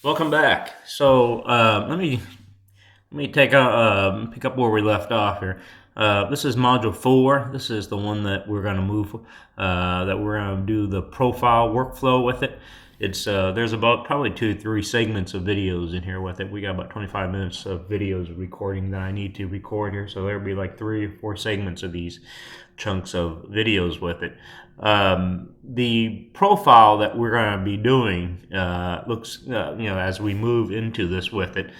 Welcome back. So let me pick up where we left off here. This is module 4. This is the one that we're going to move. That we're going to do the profile workflow with it. It's there's about probably 2-3 segments of videos in here with it. We got about 25 minutes of videos recording that I need to record here. So there'll be like 3 or 4 segments of these chunks of videos with it. The profile that we're going to be doing looks, as we move into this with it.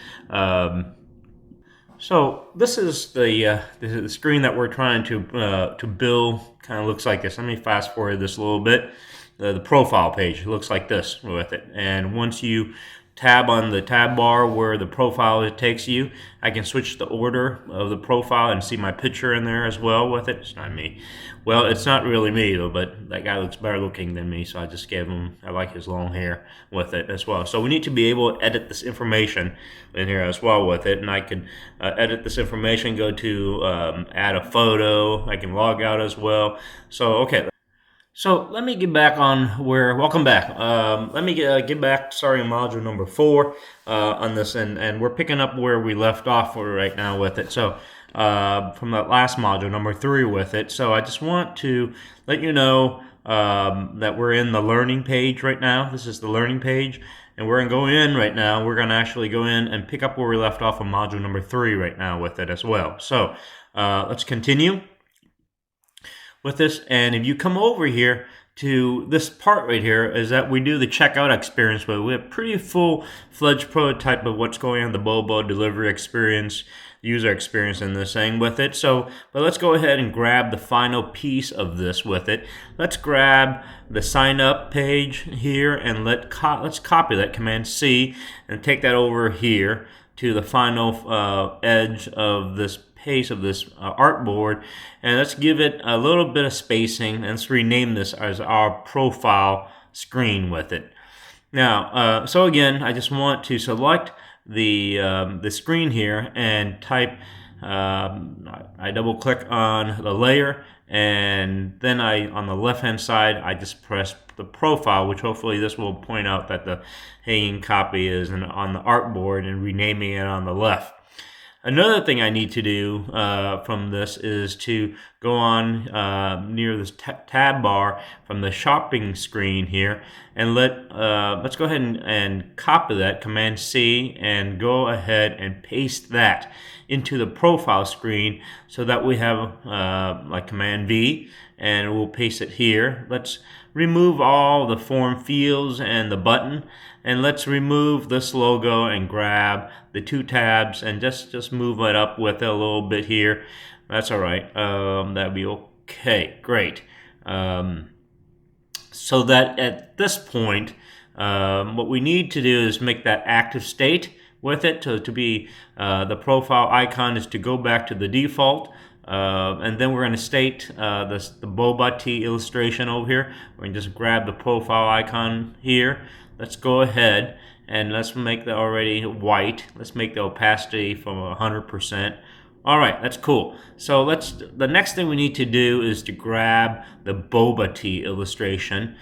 So this is the screen that we're trying to build. Kind of looks like this. Let me fast forward this a little bit. The profile page looks like this with it. And once you tab on the tab bar where the profile takes you, I can switch the order of the profile and see my picture in there as well with it. It's not me. Well, it's not really me though, but that guy looks better looking than me, so I just gave him, I like his long hair with it as well. So we need to be able to edit this information in here as well with it, and I can edit this information, go to add a photo, I can log out as well. So okay. So let me get back on where. Welcome back. Let me get back. Sorry, module number 4 on this, and we're picking up where we left off for right now with it. So from that last module, number 3, with it. So I just want to let you know that we're in the learning page right now. This is the learning page, and we're gonna go in right now. We're gonna actually go in and pick up where we left off on module number 3 right now with it as well. So let's continue with this. And if you come over here to this part right here, is that we do the checkout experience, but we have pretty full-fledged prototype of what's going on, the Bobo delivery experience, user experience, and this thing with it. So, but let's go ahead and grab the final piece of this with it. Let's grab the sign up page here, and let's copy that, Command C, and take that over here to the final edge of this page of this artboard, and let's give it a little bit of spacing, and let's rename this as our profile screen with it. Now, so again, I just want to select the screen here and type. I double click on the layer, and then on the left hand side I just press the profile, which hopefully this will point out that the hanging copy is on the artboard, and renaming it on the left. Another thing I need to do from this is to go on near this tab bar from the shopping screen here, and let's go ahead and copy that, Command C, and go ahead and paste that into the profile screen, so that we have like Command V, and we'll paste it here. Let's remove all the form fields and the button, and let's remove this logo and grab the 2 tabs and just move it up with it a little bit here. That's all right. That'd be okay. Great. So that at this point, what we need to do is make that active state with it to be the profile icon is to go back to the default. And then we're going to state the boba T illustration over here. We're going to just grab the profile line here. Let's go ahead and let's make that already white. Let's make the opacity from 100%. All right, that's cool. So the next thing we need to do is to grab the boba T illustration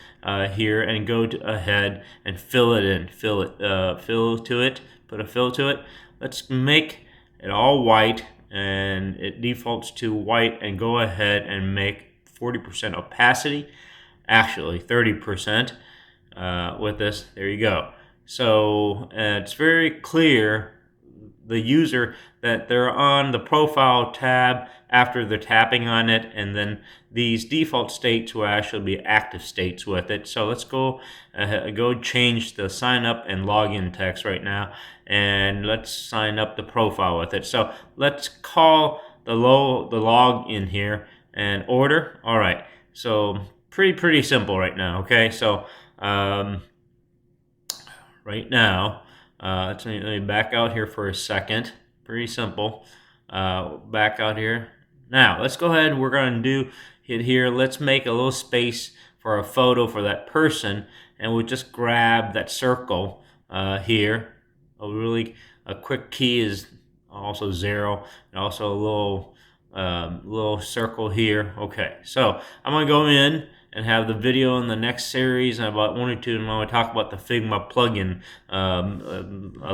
here, and go ahead and fill it in. Fill to it. Put a fill to it. Let's make it all white, and it defaults to white, and go ahead and make 40% opacity, actually 30% with this. There you go. So it's very clear, the user, that they're on the profile tab after they're tapping on it, and then these default states will actually be active states with it. So let's go change the sign up and login text right now, and let's sign up the profile with it. So let's call the log in here and order. All right, so pretty simple right now. Okay, so right now, let me back out here for a second. Pretty simple. Back out here. Now, let's go ahead. We're going to hit here. Let's make a little space for a photo for that person, and we'll just grab that circle here. A quick key is also 0, and also a little circle here. Okay, so I'm going to go in, and have the video in the next series, and about one or two, and I want to talk about the Figma plugin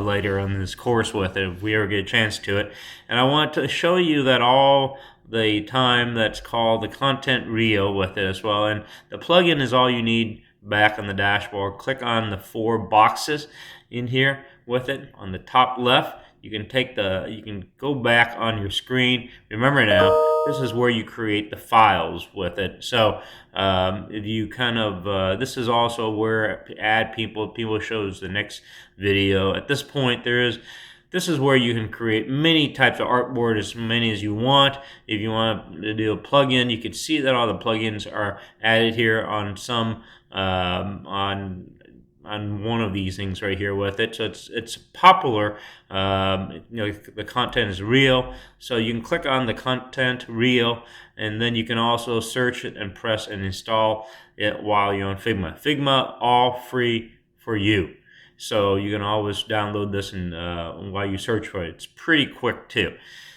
later on this course with it, if we ever get a chance to it. And I want to show you that all the time that's called the content reel with it as well. And the plugin is all you need back on the dashboard. Click on the 4 boxes in here with it on the top left. You can go back on your screen. Remember now, this is where you create the files with it. So if you this is also where add people shows the next video. At this point, this is where you can create many types of artboard, as many as you want. If you want to do a plugin, you can see that all the plugins are added here on some on one of these things right here with it. So it's popular. The content is real. So you can click on the content reel, and then you can also search it and press and install it while you're on Figma. Figma, all free for you. So you can always download this and while you search for it. It's pretty quick too.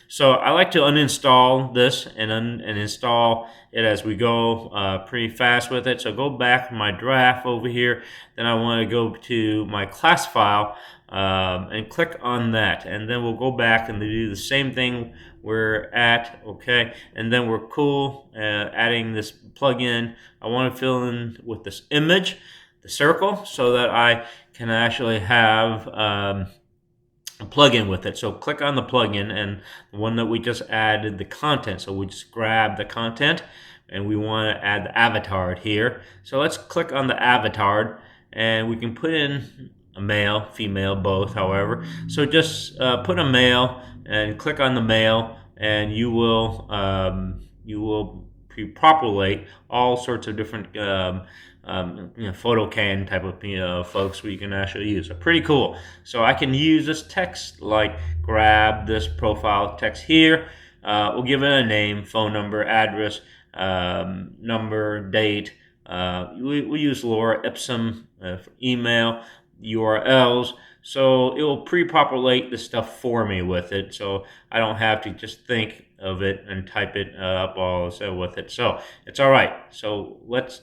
So I like to uninstall this and install it as we go pretty fast with it. So go back to my draft over here. Then I want to go to my class file and click on that. And then we'll go back and do the same thing we're at, okay? And then we're cool adding this plugin. I want to fill in with this image, the circle, so that I can actually have a plugin with it. So click on the plugin, and the one that we just added the content. So we just grab the content, and we want to add the avatar here. So let's click on the avatar, and we can put in a male, female, both, however. So just put a male and click on the male, and you will pre-populate all sorts of different photocan type of folks we can actually use. So pretty cool. So I can use this text, like grab this profile text here. We'll give it a name, phone number, address, number, date. We use Laura Ipsum for email, URLs. So it will pre-populate the stuff for me with it, so I don't have to just think of it and type it up all with it. So it's all right. So let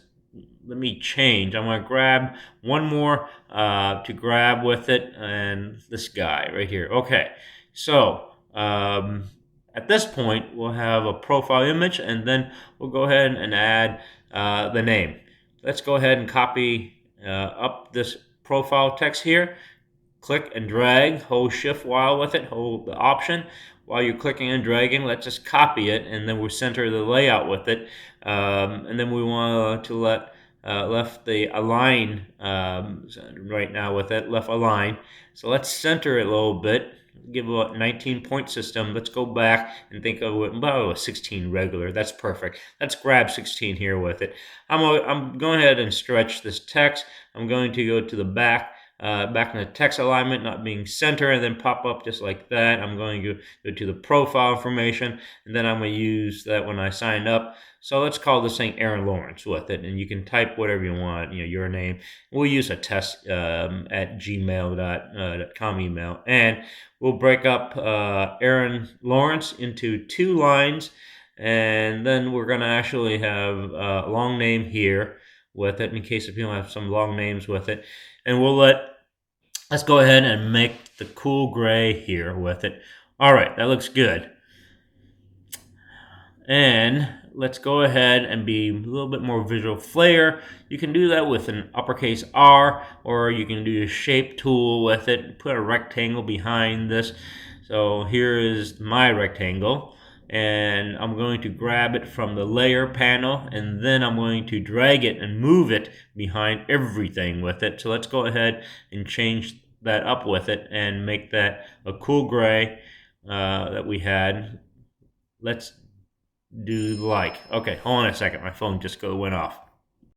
me change. I'm going to grab one more to grab with it, and this guy right here. Okay, so at this point we'll have a profile image, and then we'll go ahead and add the name. Let's go ahead and copy up this profile text here. Click and drag, hold shift while with it, hold the option while you're clicking and dragging. Let's just copy it, and then we'll center the layout with it. And then we want to left the align right now with it, left align. So let's center it a little bit, give it a 19-point system. Let's go back and think of it about a 16 regular. That's perfect. Let's grab 16 here with it. I'm going ahead and stretch this text. I'm going to go to the back in the text alignment, not being center, and then pop up just like that. I'm going to go to the profile information, and then I'm going to use that when I sign up. So let's call this thing Aaron Lawrence with it, and you can type whatever you want, your name. We'll use a test at gmail.com email, and we'll break up Aaron Lawrence into 2 lines, and then we're going to actually have a long name here with it, in case if you don't have some long names with it. And let's go ahead and make the cool gray here with it. All right, that looks good. And let's go ahead and be a little bit more visual flair. You can do that with an uppercase R, or you can do a shape tool with it, put a rectangle behind this. So here is my rectangle, and I'm going to grab it from the layer panel, and then I'm going to drag it and move it behind everything with it. So let's go ahead and change that up with it and make that a cool gray that we had. Let's do like, okay, hold on a second, my phone just went off.